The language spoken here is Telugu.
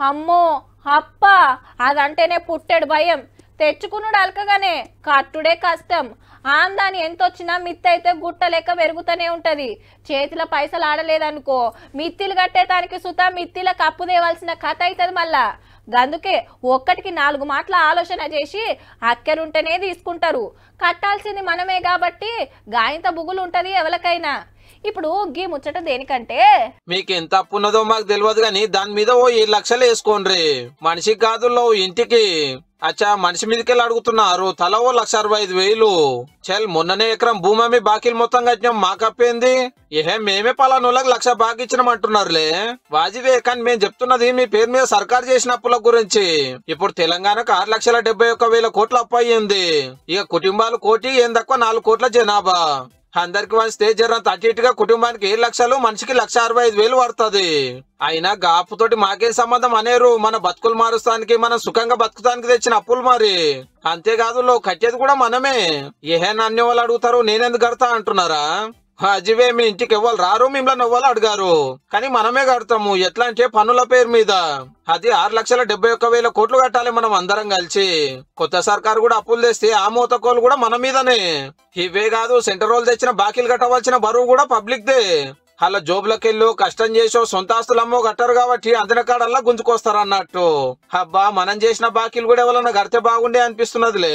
అమ్మో అప్ప అదంటేనే పుట్టెడు భయం. తెచ్చుకున్నాడు అలకగానే కట్టుడే కష్టం. ఆందాని ఎంతొచ్చినా మిత్తి అయితే గుట్ట లెక్క పెరుగుతూనే ఉంటది. చేతిలో పైసలు ఆడలేదనుకో మిత్తిలు కట్టేదానికి సుతా మిత్తిల కప్పు తేవాల్సిన కథ అవుతుంది మళ్ళా. గందుకే ఒక్కటికి 4 మాటల ఆలోచన చేసి అక్కెరుంటేనే తీసుకుంటారు. కట్టాల్సింది మనమే కాబట్టి గాయంత బుగులు ఉంటది ఎవరికైనా. ఇప్పుడు గీ ముచ్చట దేనికంటే మీకు ఎంత అప్పు ఉన్నదో మాకు తెలియదు గాని దాని మీద ఓ 7 లక్షలు వేసుకోండి. మనిషికి కాదులో ఇంటికి. అచ్చా మనిషి మీదకెళ్ళి అడుగుతున్నారు తల ఓ 1,65,000. చల్ మొన్ననే ఎకరం భూమి అమ్మి బాకీలు మొత్తం కట్టినాం మాకప్పేంది. మేమే పలానోళ్ళకి 1,00,000 బాకీ ఇచ్చినాం అంటున్నారులే. వాజివే కానీ మేము చెప్తున్నది మీ పేరు మీద సర్కారు చేసిన అప్పుల గురించి. ఇప్పుడు తెలంగాణకు 6,71,000 కోట్ల అప్పు అయ్యింది. ఇక కుటుంబాలు 1 కోటి ఏం తక్కువ 4 కోట్ల జనాభా. అందరికి వస్తే జరంత అటు ఇటుగా కుటుంబానికి 7 లక్షలు మనిషికి 1,65,000 పడుతుంది. అయినా గాపుతోటి మాకేం సంబంధం అనేరు. మన బతుకులు మారుస్తానికి మనం సుఖంగా బతుకుతానికి తెచ్చిన అప్పులు మరి. అంతేకాదు కట్టేది కూడా మనమే. నన్ను వాళ్ళు అడుగుతారు నేనెందుకు కడతా అంటున్నారా? అజివే మీ ఇంటికి ఎవ్వరు రారు మిమ్మల్ని ఎవ్వరు అడిగారు కానీ మనమే కడతాము. ఎట్లా అంటే పన్నుల పేరు మీద. అది 6,71,000 కోట్లు కట్టాలి మనం అందరం కలిసి. కొత్త సర్కారు కూడా అప్పులు తెస్తే ఆ మూతకోలు కూడా మన మీదనే. ఇవే కాదు సెంటర్ వాళ్ళు తెచ్చిన బాకీలు కట్టవలసిన బరువు కూడా పబ్లిక్ దే. అలా జోబులకెళ్ళో కష్టం చేసో సొంత ఆస్తులు అమ్మో కట్టారు కాబట్టి అందిన కాడల్లా గుంజుకొస్తారు అన్నట్టు. అబ్బా మనం చేసిన బాకీలు కూడా ఎవరన్నా కడితే బాగుండే అనిపిస్తున్నదిలే.